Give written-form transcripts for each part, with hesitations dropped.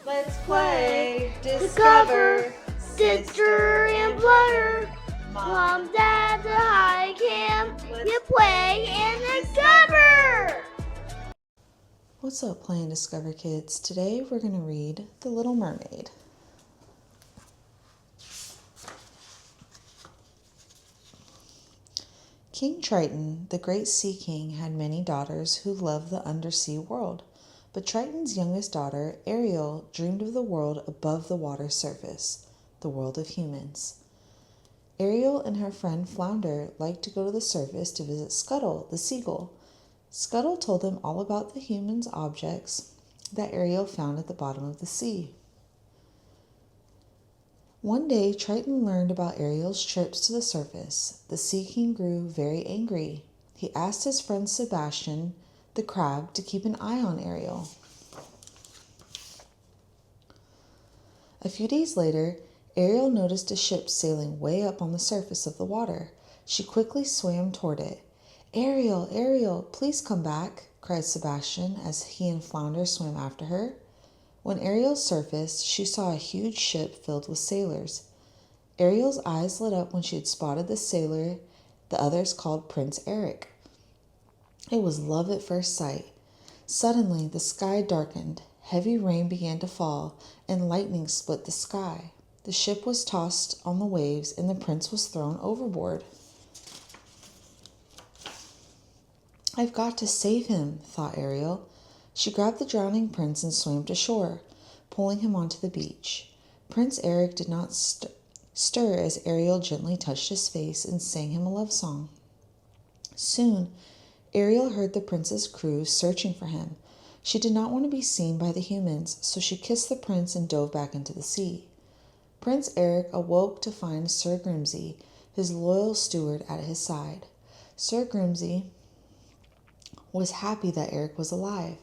Let's play, discover, sister and brother. Mom, Dad, the high camp. You play and discover. What's up, Play and Discover kids? Today we're going to read The Little Mermaid. King Triton, the great sea king, had many daughters who loved the undersea world. But Triton's youngest daughter, Ariel, dreamed of the world above the water surface, the world of humans. Ariel and her friend Flounder liked to go to the surface to visit Scuttle, the seagull. Scuttle told them all about the humans' objects that Ariel found at the bottom of the sea. One day, Triton learned about Ariel's trips to the surface. The Sea King grew very angry. He asked his friend Sebastian, the crab, to keep an eye on Ariel. A few days later, Ariel noticed a ship sailing way up on the surface of the water. She quickly swam toward it. "Ariel, Ariel, please come back," cried Sebastian as he and Flounder swam after her. When Ariel surfaced, she saw a huge ship filled with sailors. Ariel's eyes lit up when she had spotted the sailor the others called Prince Eric. It was love at first sight. Suddenly, the sky darkened. Heavy rain began to fall, and lightning split the sky. The ship was tossed on the waves, and the prince was thrown overboard. "I've got to save him," thought Ariel. She grabbed the drowning prince and swam to shore, pulling him onto the beach. Prince Eric did not stir as Ariel gently touched his face and sang him a love song. Soon, Ariel heard the prince's crew searching for him. She did not want to be seen by the humans, so she kissed the prince and dove back into the sea. Prince Eric awoke to find Sir Grimsby, his loyal steward, at his side. Sir Grimsby was happy that Eric was alive.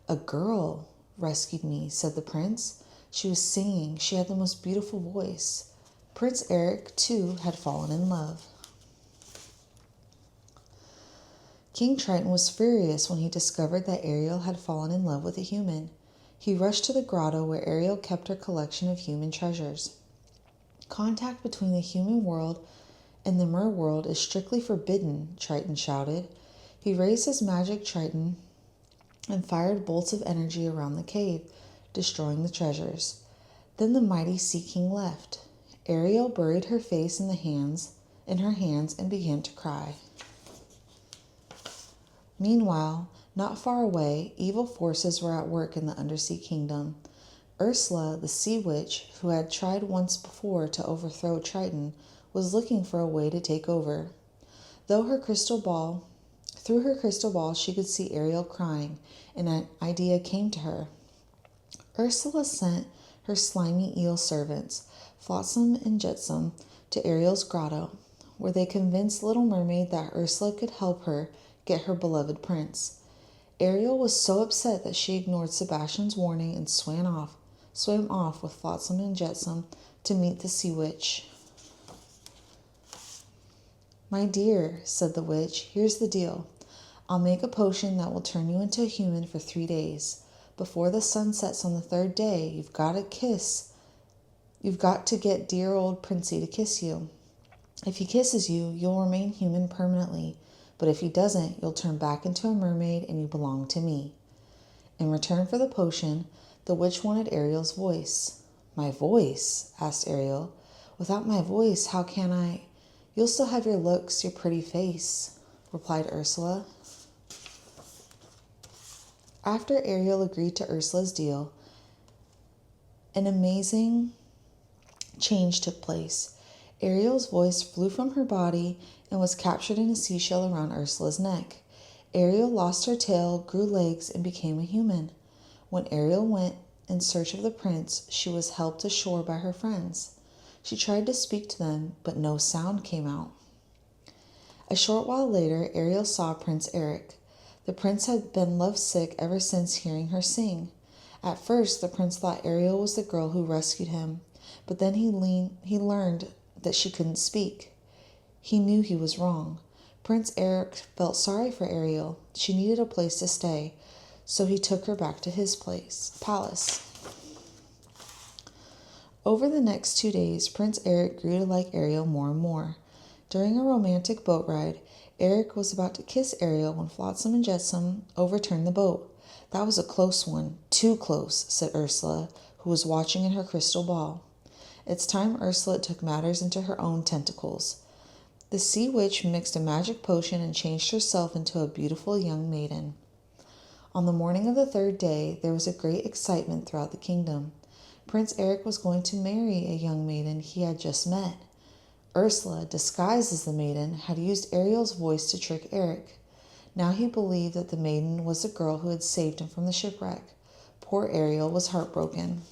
"A girl rescued me," said the prince. She was singing. She had the most beautiful voice. Prince Eric, too, had fallen in love. King Triton was furious when he discovered that Ariel had fallen in love with a human. He rushed to the grotto where Ariel kept her collection of human treasures. "Contact between the human world and the mer world is strictly forbidden," Triton shouted. He raised his magic Triton and fired bolts of energy around the cave, destroying the treasures. Then the mighty Sea King left. Ariel buried her face in her hands and began to cry. Meanwhile, not far away, evil forces were at work in the undersea kingdom. Ursula, the sea witch, who had tried once before to overthrow Triton, was looking for a way to take over. Through her crystal ball, she could see Ariel crying, and an idea came to her. Ursula sent her slimy eel servants, Flotsam and Jetsam, to Ariel's grotto, where they convinced Little Mermaid that Ursula could help her get her beloved prince. Ariel was so upset that she ignored Sebastian's warning and swam off with Flotsam and Jetsam to meet the sea witch. "My dear," said the witch, "here's the deal. I'll make a potion that will turn you into a human for 3 days. Before the sun sets on the 3rd day, you've got to get dear old Princey to kiss you. If he kisses you, you'll remain human permanently. But if he doesn't, you'll turn back into a mermaid and you belong to me." In return for the potion, the witch wanted Ariel's voice. "My voice?" asked Ariel. "Without my voice, how can I—" "You'll still have your looks, your pretty face," replied Ursula. After Ariel agreed to Ursula's deal, an amazing change took place. Ariel's voice flew from her body and was captured in a seashell around Ursula's neck. Ariel lost her tail, grew legs, and became a human. When Ariel went in search of the prince, she was helped ashore by her friends. She tried to speak to them, but no sound came out. A short while later, Ariel saw Prince Eric. The prince had been lovesick ever since hearing her sing. At first, the prince thought Ariel was the girl who rescued him, but then he learned that she couldn't speak. He knew he was wrong. Prince Eric felt sorry for Ariel. She needed a place to stay, so he took her back to his palace. Over the next 2 days, Prince Eric grew to like Ariel more and more. During a romantic boat ride, Eric was about to kiss Ariel when Flotsam and Jetsam overturned the boat. That was a close one. Too close, said Ursula, who was watching in her crystal ball. It's time Ursula took matters into her own tentacles. The sea witch mixed a magic potion and changed herself into a beautiful young maiden. On the morning of the 3rd day, there was a great excitement throughout the kingdom. Prince Eric was going to marry a young maiden he had just met. Ursula, disguised as the maiden, had used Ariel's voice to trick Eric. Now he believed that the maiden was the girl who had saved him from the shipwreck. Poor Ariel was heartbroken.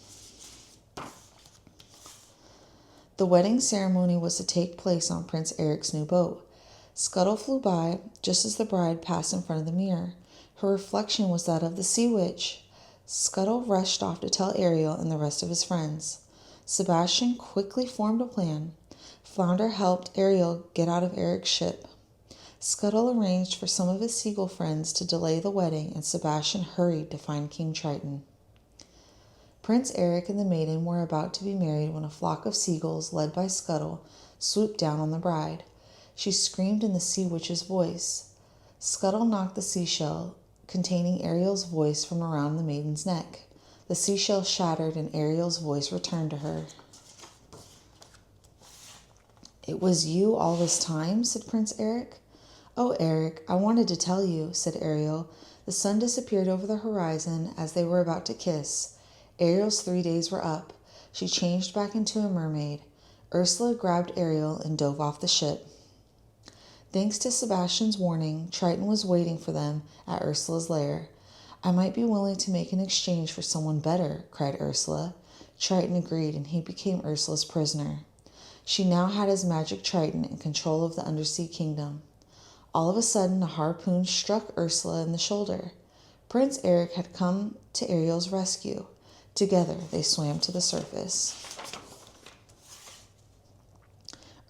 The wedding ceremony was to take place on Prince Eric's new boat. Scuttle flew by just as the bride passed in front of the mirror. Her reflection was that of the sea witch. Scuttle rushed off to tell Ariel and the rest of his friends. Sebastian quickly formed a plan. Flounder helped Ariel get out of Eric's ship. Scuttle arranged for some of his seagull friends to delay the wedding, and Sebastian hurried to find King Triton. Prince Eric and the maiden were about to be married when a flock of seagulls, led by Scuttle, swooped down on the bride. She screamed in the sea witch's voice. Scuttle knocked the seashell containing Ariel's voice from around the maiden's neck. The seashell shattered and Ariel's voice returned to her. "It was you all this time," said Prince Eric. "Oh, Eric, I wanted to tell you," said Ariel. The sun disappeared over the horizon as they were about to kiss. Ariel's 3 days were up. She changed back into a mermaid. Ursula grabbed Ariel and dove off the ship. Thanks to Sebastian's warning, Triton was waiting for them at Ursula's lair. "I might be willing to make an exchange for someone better," cried Ursula. Triton agreed, and he became Ursula's prisoner. She now had his magic Triton in control of the undersea kingdom. All of a sudden, a harpoon struck Ursula in the shoulder. Prince Eric had come to Ariel's rescue. Together, they swam to the surface.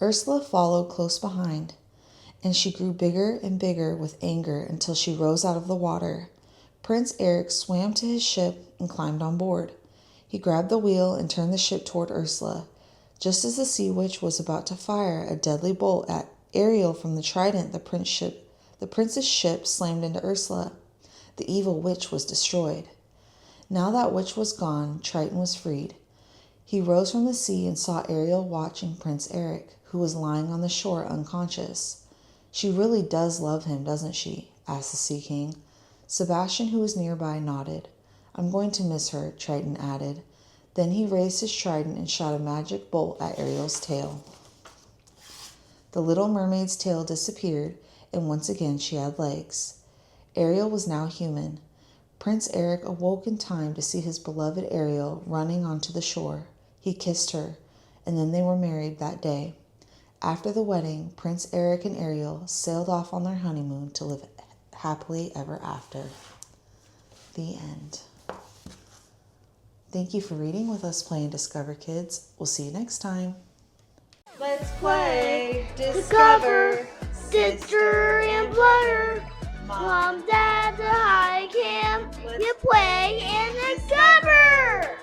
Ursula followed close behind, and she grew bigger and bigger with anger until she rose out of the water. Prince Eric swam to his ship and climbed on board. He grabbed the wheel and turned the ship toward Ursula. Just as the sea witch was about to fire a deadly bolt at Ariel from the trident, the prince's ship slammed into Ursula. The evil witch was destroyed. Now that witch was gone, Triton was freed. He rose from the sea and saw Ariel watching Prince Eric, who was lying on the shore unconscious. "She really does love him, doesn't she?" asked the Sea King. Sebastian, who was nearby, nodded. "I'm going to miss her," Triton added. Then he raised his trident and shot a magic bolt at Ariel's tail. The Little Mermaid's tail disappeared, and once again she had legs. Ariel was now human. Prince Eric awoke in time to see his beloved Ariel running onto the shore. He kissed her, and then they were married that day. After the wedding, Prince Eric and Ariel sailed off on their honeymoon to live happily ever after. The end. Thank you for reading with us, Play and Discover, kids. We'll see you next time. Let's play, discover, sister and brother. Mom, Dad, the high camp. You play and discover.